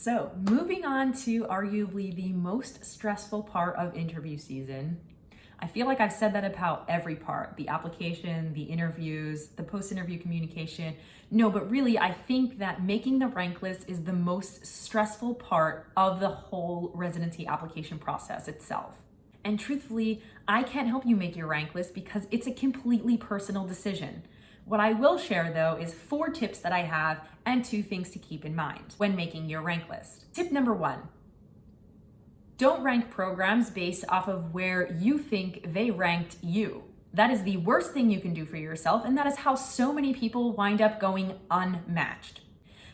So, moving on to arguably the most stressful part of interview season. I feel like I've said that about every part, the application, the interviews, the post-interview communication. No, but really, I think that making the rank list is the most stressful part of the whole residency application process itself. And truthfully, I can't help you make your rank list because it's a completely personal decision. What I will share though is 4 tips that I have and 2 things to keep in mind when making your rank list. Tip number 1, don't rank programs based off of where you think they ranked you. That is the worst thing you can do for yourself, and that is how so many people wind up going unmatched.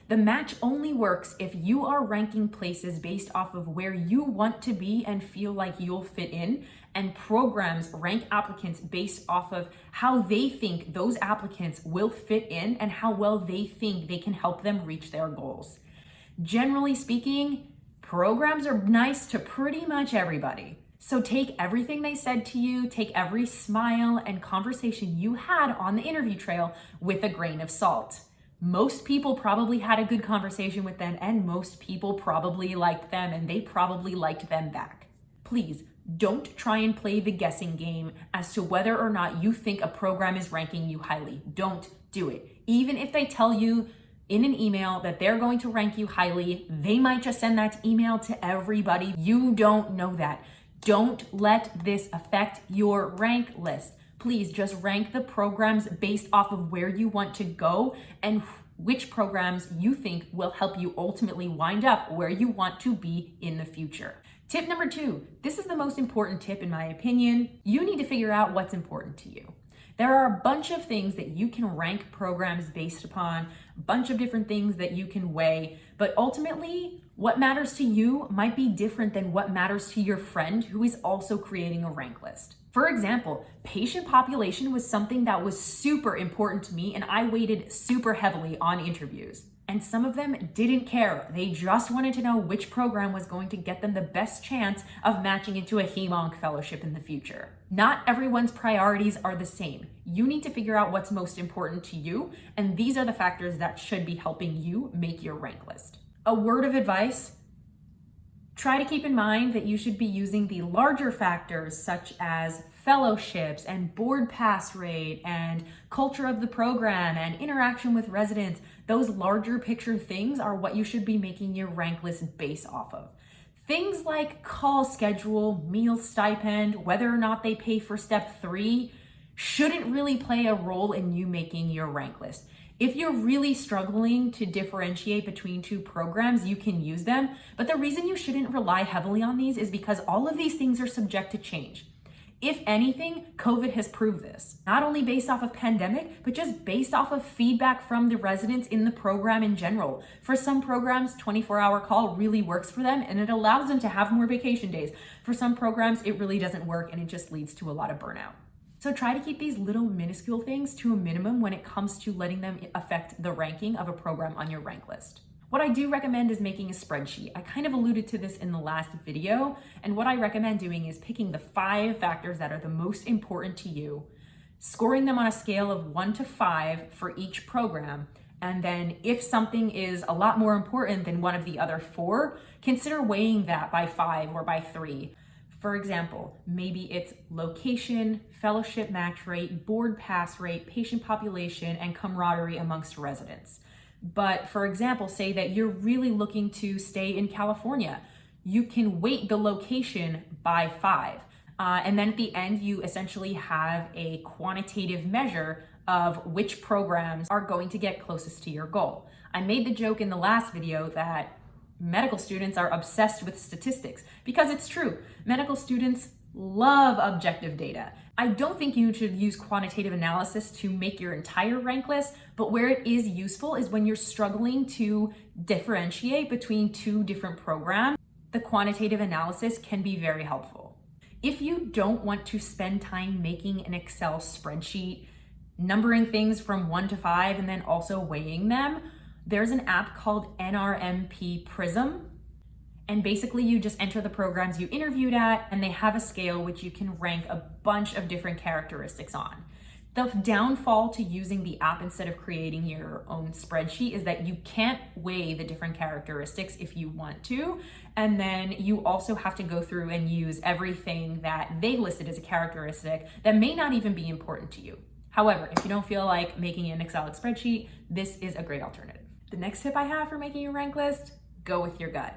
The match only works if you are ranking places based off of where you want to be and feel like you'll fit in, and programs rank applicants based off of how they think those applicants will fit in and how well they think they can help them reach their goals. Generally speaking, programs are nice to pretty much everybody. So take everything they said to you, take every smile and conversation you had on the interview trail with a grain of salt. Most people probably had a good conversation with them, and most people probably liked them, and they probably liked them back. Please don't try and play the guessing game as to whether or not you think a program is ranking you highly. Don't do it. Even if they tell you in an email that they're going to rank you highly, they might just send that email to everybody. You don't know that. Don't let this affect your rank list. Please just rank the programs based off of where you want to go and which programs you think will help you ultimately wind up where you want to be in the future. Tip number 2, this is the most important tip in my opinion. You need to figure out what's important to you. There are a bunch of things that you can rank programs based upon, a bunch of different things that you can weigh, but ultimately, what matters to you might be different than what matters to your friend who is also creating a rank list. For example, patient population was something that was super important to me, and I weighted super heavily on interviews. And some of them didn't care. They just wanted to know which program was going to get them the best chance of matching into a HEMONC fellowship in the future. Not everyone's priorities are the same. You need to figure out what's most important to you, and these are the factors that should be helping you make your rank list. A word of advice: try to keep in mind that you should be using the larger factors such as fellowships and board pass rate and culture of the program and interaction with residents. Those larger picture things are what you should be making your rank list based off of. Things like call schedule, meal stipend, whether or not they pay for step 3 shouldn't really play a role in you making your rank list. If you're really struggling to differentiate between 2 programs, you can use them. But the reason you shouldn't rely heavily on these is because all of these things are subject to change. If anything, COVID has proved this, not only based off of pandemic, but just based off of feedback from the residents in the program in general. For some programs, 24-hour call really works for them and it allows them to have more vacation days. For some programs, it really doesn't work and it just leads to a lot of burnout. So try to keep these little minuscule things to a minimum when it comes to letting them affect the ranking of a program on your rank list. What I do recommend is making a spreadsheet. I kind of alluded to this in the last video, and what I recommend doing is picking the 5 factors that are the most important to you, scoring them on a scale of 1 to 5 for each program, and then if something is a lot more important than one of the other 4, consider weighing that by 5 or by 3. For example, maybe it's location, fellowship match rate, board pass rate, patient population, and camaraderie amongst residents. But for example, say that you're really looking to stay in California. You can weight the location by 5. And then at the end, you essentially have a quantitative measure of which programs are going to get closest to your goal. I made the joke in the last video that medical students are obsessed with statistics because it's true. Medical students love objective data. I don't think you should use quantitative analysis to make your entire rank list, but where it is useful is when you're struggling to differentiate between 2 different programs. The quantitative analysis can be very helpful. If you don't want to spend time making an Excel spreadsheet, numbering things from 1 to 5, and then also weighing them, there's an app called NRMP Prism. And basically you just enter the programs you interviewed at and they have a scale which you can rank a bunch of different characteristics on. The downfall to using the app instead of creating your own spreadsheet is that you can't weigh the different characteristics if you want to. And then you also have to go through and use everything that they listed as a characteristic that may not even be important to you. However, if you don't feel like making an Excel spreadsheet, this is a great alternative. The next tip I have for making a rank list, go with your gut.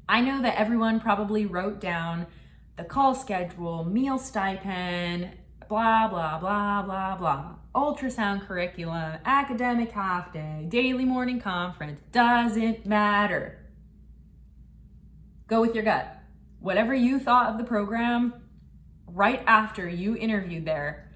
I know that everyone probably wrote down the call schedule, meal stipend, blah, blah, blah, blah, blah. Ultrasound curriculum, academic half day, daily morning conference, doesn't matter. Go with your gut. Whatever you thought of the program right after you interviewed there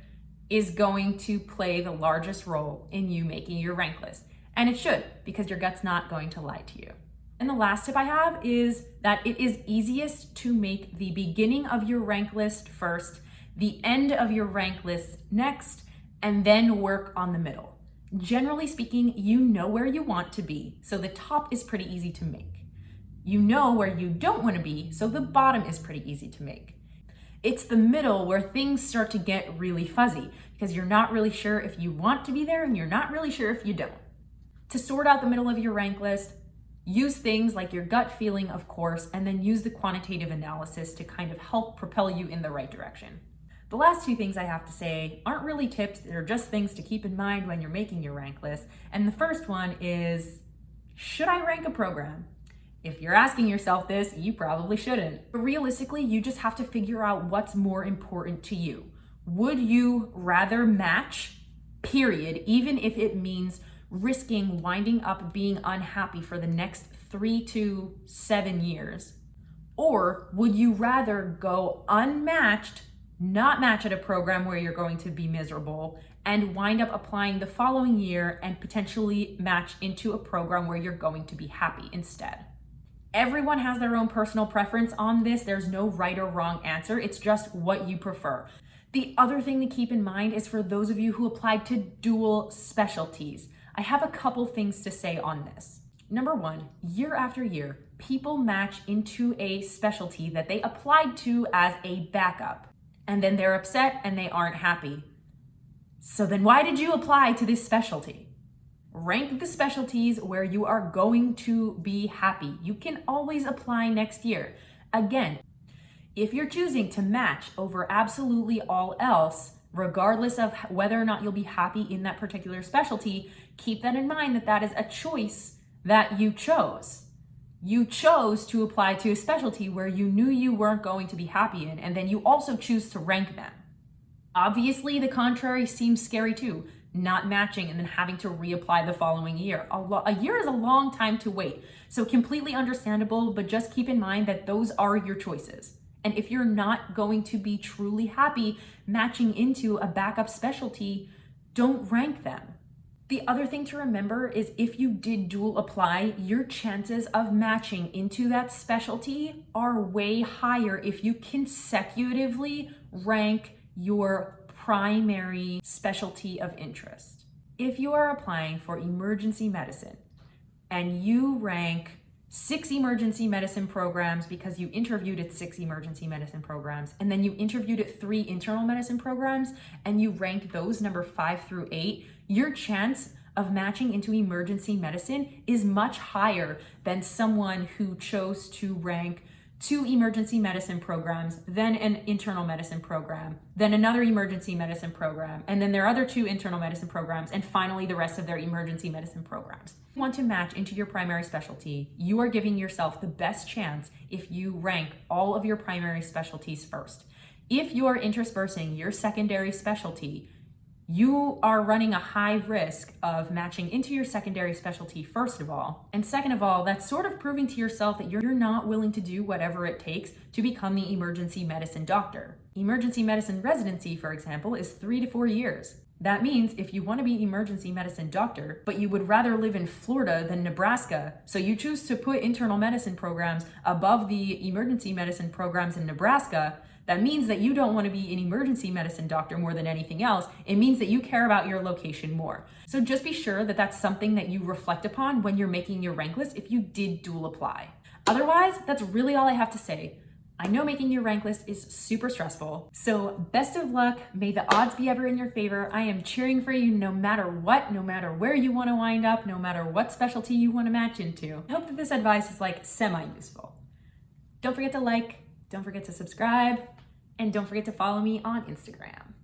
is going to play the largest role in you making your rank list. And it should, because your gut's not going to lie to you. And the last tip I have is that it is easiest to make the beginning of your rank list first, the end of your rank list next, and then work on the middle. Generally speaking, you know where you want to be, so the top is pretty easy to make. You know where you don't want to be, so the bottom is pretty easy to make. It's the middle where things start to get really fuzzy because you're not really sure if you want to be there and you're not really sure if you don't. To sort out the middle of your rank list, use things like your gut feeling, of course, and then use the quantitative analysis to kind of help propel you in the right direction. The last two things I have to say aren't really tips, they're just things to keep in mind when you're making your rank list. And the first one is, should I rank a program? If you're asking yourself this, you probably shouldn't. But realistically, you just have to figure out what's more important to you. Would you rather match, period, even if it means risking winding up being unhappy for the next 3 to 7 years? Or would you rather go unmatched, not match at a program where you're going to be miserable, and wind up applying the following year and potentially match into a program where you're going to be happy instead? Everyone has their own personal preference on this. There's no right or wrong answer. It's just what you prefer. The other thing to keep in mind is for those of you who applied to dual specialties, I have a couple things to say on this. Number one, year after year, people match into a specialty that they applied to as a backup, and then they're upset and they aren't happy. So then why did you apply to this specialty? Rank the specialties where you are going to be happy. You can always apply next year. Again, if you're choosing to match over absolutely all else, regardless of whether or not you'll be happy in that particular specialty, keep that in mind that that is a choice that you chose. You chose to apply to a specialty where you knew you weren't going to be happy in, and then you also choose to rank them. Obviously, the contrary seems scary too, not matching and then having to reapply the following year. A year is a long time to wait, so completely understandable, but just keep in mind that those are your choices. And if you're not going to be truly happy matching into a backup specialty, don't rank them. The other thing to remember is if you did dual apply, your chances of matching into that specialty are way higher if you consecutively rank your primary specialty of interest. If you are applying for emergency medicine and you rank 6 emergency medicine programs because you interviewed at 6 emergency medicine programs, and then you interviewed at 3 internal medicine programs, and you rank those number 5 through 8, your chance of matching into emergency medicine is much higher than someone who chose to rank 2 emergency medicine programs, then an internal medicine program, then another emergency medicine program, and then their other 2 internal medicine programs, and finally the rest of their emergency medicine programs. If you want to match into your primary specialty, you are giving yourself the best chance if you rank all of your primary specialties first. If you are interspersing your secondary specialty, you are running a high risk of matching into your secondary specialty, first of all. And second of all, that's sort of proving to yourself that you're not willing to do whatever it takes to become the emergency medicine doctor. Emergency medicine residency, for example, is 3 to 4 years. That means if you want to be emergency medicine doctor, but you would rather live in Florida than Nebraska, so you choose to put internal medicine programs above the emergency medicine programs in Nebraska, that means that you don't want to be an emergency medicine doctor more than anything else. It means that you care about your location more. So just be sure that that's something that you reflect upon when you're making your rank list if you did dual apply. Otherwise, that's really all I have to say. I know making your rank list is super stressful, so best of luck. May the odds be ever in your favor. I am cheering for you no matter what, no matter where you want to wind up, no matter what specialty you want to match into. I hope that this advice is like semi-useful. Don't forget to like, don't forget to subscribe, and don't forget to follow me on Instagram.